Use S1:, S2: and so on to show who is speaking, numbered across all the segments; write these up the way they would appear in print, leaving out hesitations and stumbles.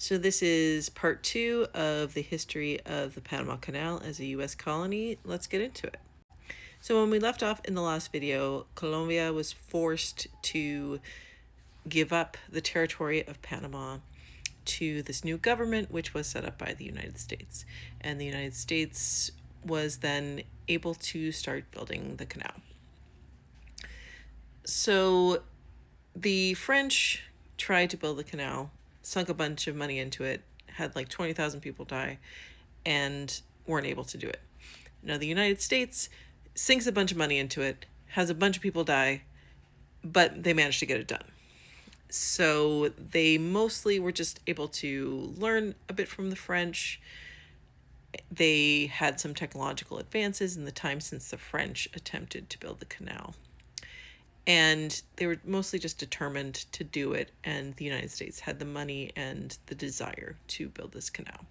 S1: So this is part 2 of the history of the Panama Canal as a U.S. colony. Let's get into it. So when we left off in the last video, Colombia was forced to give up the territory of Panama to this new government, which was set up by the United States. And the United States was then able to start building the canal. So the French tried to build the canal, sunk a bunch of money into it, had like 20,000 people die, and weren't able to do it. Now, the United States sinks a bunch of money into it, has a bunch of people die, but they managed to get it done. So they mostly were just able to learn a bit from the French. They had some technological advances in the time since the French attempted to build the canal. And they were mostly just determined to do it, and the United States had the money and the desire to build this canal.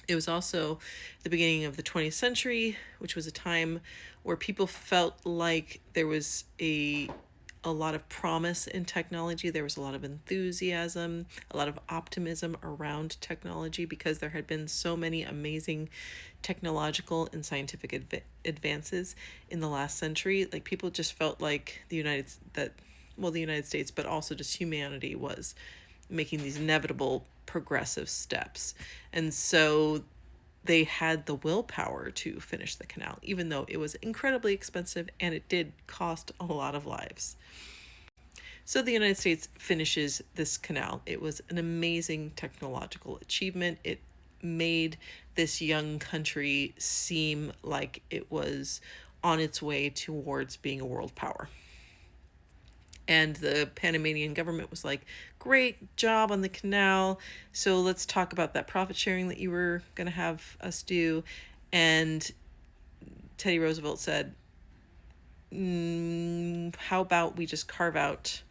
S1: It was also the beginning of the 20th century, which was a time where people felt like there was a lot of promise in technology. There was a lot of enthusiasm, a lot of optimism around technology because there had been so many amazing technological and scientific advances in the last century. Like, people just felt like the United States, but also just humanity was making these inevitable progressive steps. And so they had the willpower to finish the canal, even though it was incredibly expensive and it did cost a lot of lives. So the United States finishes this canal. It was an amazing technological achievement. It made this young country seem like it was on its way towards being a world power. And the Panamanian government was like, great job on the canal. So let's talk about that profit sharing that you were going to have us do. And Teddy Roosevelt said, how about we just carve out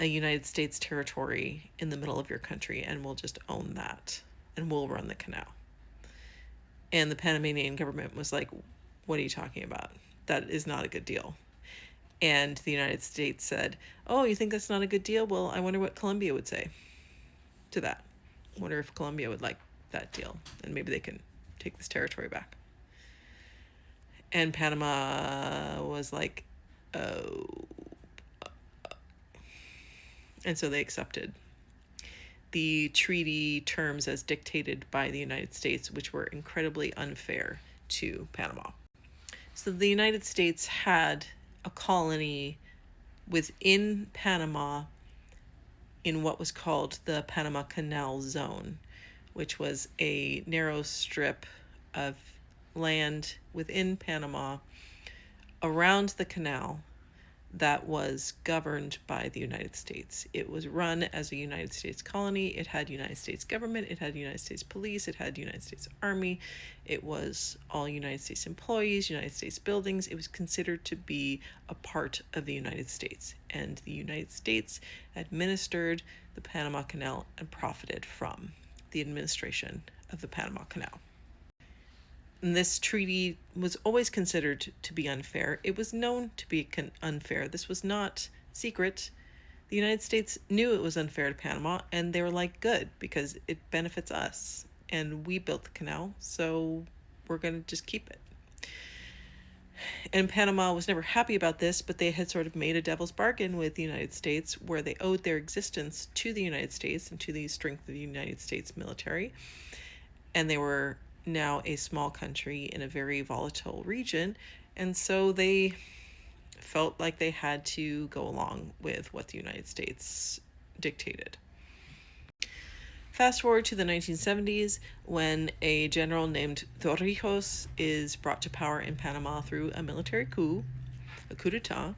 S1: a United States territory in the middle of your country and we'll just own that and we'll run the canal. And the Panamanian government was like, what are you talking about? That is not a good deal. And the United States said, oh, you think that's not a good deal? Well, I wonder what Colombia would say to that. I wonder if Colombia would like that deal, and maybe they can take this territory back. And Panama was like, oh. And so they accepted the treaty terms as dictated by the United States, which were incredibly unfair to Panama. So the United States had a colony within Panama in what was called the Panama Canal Zone, which was a narrow strip of land within Panama around the canal that was governed by the United States. It was run as a United States colony. It had United States government. It had United States police. It had United States Army. It was all United States employees, United States buildings. It was considered to be a part of the United States. And the United States administered the Panama Canal and profited from the administration of the Panama Canal. And this treaty was always considered to be unfair. It was known to be unfair. This was not secret. The United States knew it was unfair to Panama, and they were like, good, because it benefits us. And we built the canal, so we're going to just keep it. And Panama was never happy about this, but they had sort of made a devil's bargain with the United States where they owed their existence to the United States and to the strength of the United States military. And they were now a small country in a very volatile region, and so they felt like they had to go along with what the United States dictated. Fast forward to the 1970s, when a general named Torrijos is brought to power in Panama through a military coup, a coup d'etat,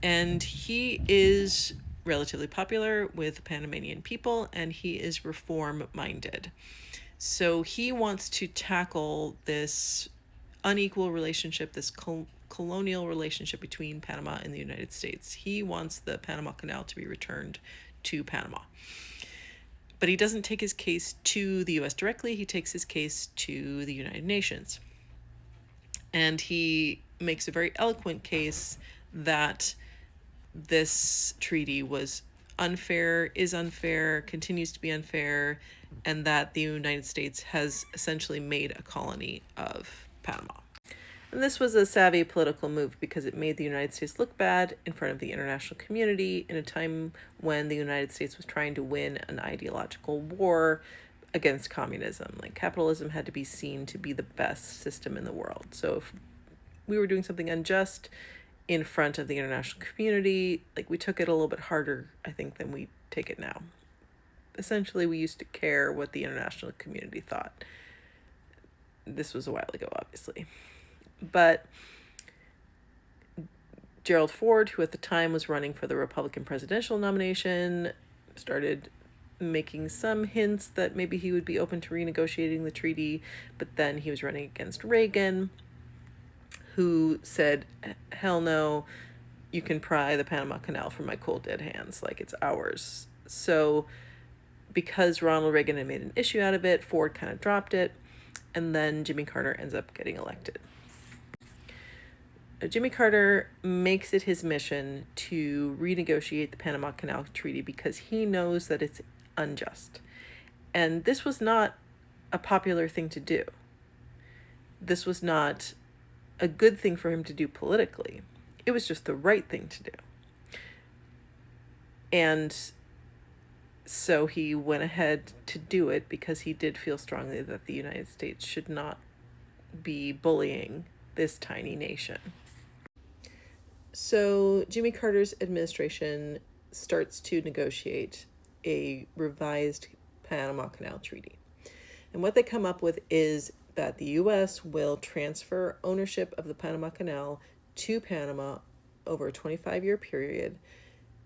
S1: and he is relatively popular with the Panamanian people, and he is reform-minded. So he wants to tackle this unequal relationship, this colonial relationship between Panama and the United States. He wants the Panama Canal to be returned to Panama. But he doesn't take his case to the U.S. directly. He takes his case to the United Nations. And he makes a very eloquent case that this treaty was unfair, is unfair, continues to be unfair, and that the United States has essentially made a colony of Panama. And this was a savvy political move because it made the United States look bad in front of the international community in a time when the United States was trying to win an ideological war against communism. Like, capitalism had to be seen to be the best system in the world. So if we were doing something unjust in front of the international community, like, we took it a little bit harder, I think, than we take it now. Essentially, we used to care what the international community thought. This was a while ago, obviously. But Gerald Ford, who at the time was running for the Republican presidential nomination, started making some hints that maybe he would be open to renegotiating the treaty, but then he was running against Reagan, who said, hell no, you can pry the Panama Canal from my cold dead hands, like, it's ours. So because Ronald Reagan had made an issue out of it, Ford kind of dropped it, and then Jimmy Carter ends up getting elected. Jimmy Carter makes it his mission to renegotiate the Panama Canal Treaty because he knows that it's unjust. And this was not a popular thing to do. This was not a good thing for him to do politically. It was just the right thing to do. And so he went ahead to do it because he did feel strongly that the United States should not be bullying this tiny nation. So Jimmy Carter's administration starts to negotiate a revised Panama Canal Treaty. And what they come up with is that the U.S. will transfer ownership of the Panama Canal to Panama over a 25-year period.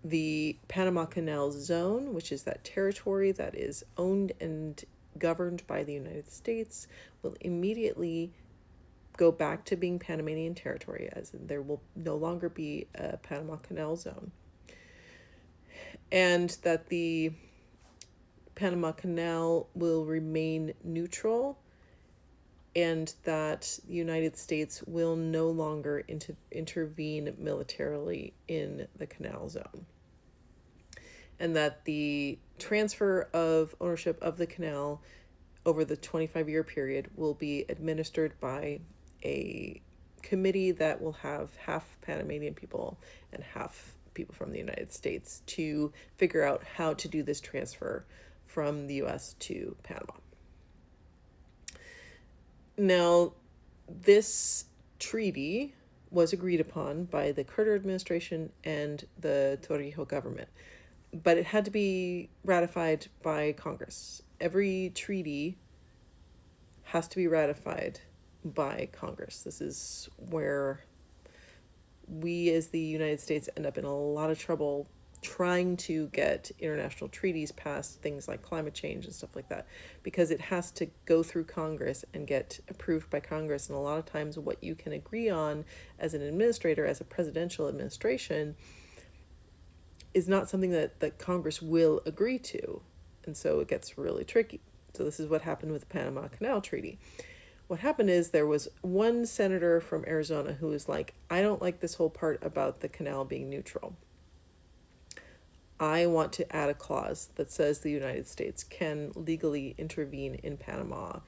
S1: The Panama Canal Zone, which is that territory that is owned and governed by the United States, will immediately go back to being Panamanian territory, as in there will no longer be a Panama Canal Zone. And that the Panama Canal will remain neutral, and that the United States will no longer intervene militarily in the canal zone. And that the transfer of ownership of the canal over the 25-year period will be administered by a committee that will have half Panamanian people and half people from the United States to figure out how to do this transfer from the U.S. to Panama. Now, this treaty was agreed upon by the Carter administration and the Torrijos government, but it had to be ratified by Congress. Every treaty has to be ratified by Congress. This is where we as the United States end up in a lot of trouble trying to get international treaties passed, things like climate change and stuff like that, because it has to go through Congress and get approved by Congress. And a lot of times what you can agree on as an administrator, as a presidential administration, is not something that Congress will agree to. And so it gets really tricky. So this is what happened with the Panama Canal Treaty. What happened is there was one senator from Arizona who was like, I don't like this whole part about the canal being neutral. I want to add a clause that says the United States can legally intervene in Panama,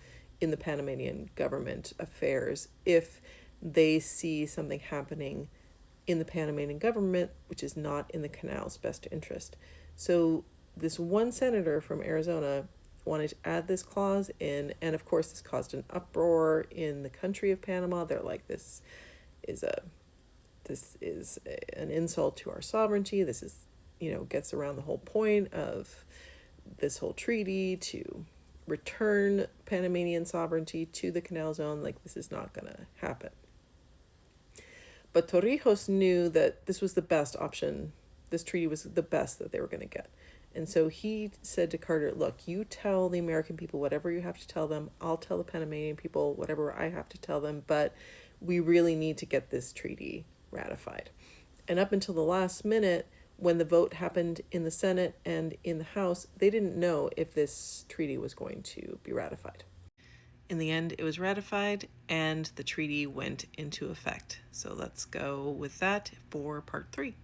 S1: in the Panamanian government affairs, if they see something happening in the Panamanian government which is not in the canal's best interest. So this one senator from Arizona wanted to add this clause in, and of course this caused an uproar in the country of Panama. They're like, this is an insult to our sovereignty. This is, gets around the whole point of this whole treaty to return Panamanian sovereignty to the canal zone. Like, this is not gonna happen. But Torrijos knew that this was the best option. This treaty was the best that they were going to get. And so he said to Carter, look, you tell the American people whatever you have to tell them. I'll tell the Panamanian people whatever I have to tell them. But we really need to get this treaty ratified. And up until the last minute, when the vote happened in the Senate and in the House, they didn't know if this treaty was going to be ratified. In the end, it was ratified and the treaty went into effect. So let's go with that for part 3.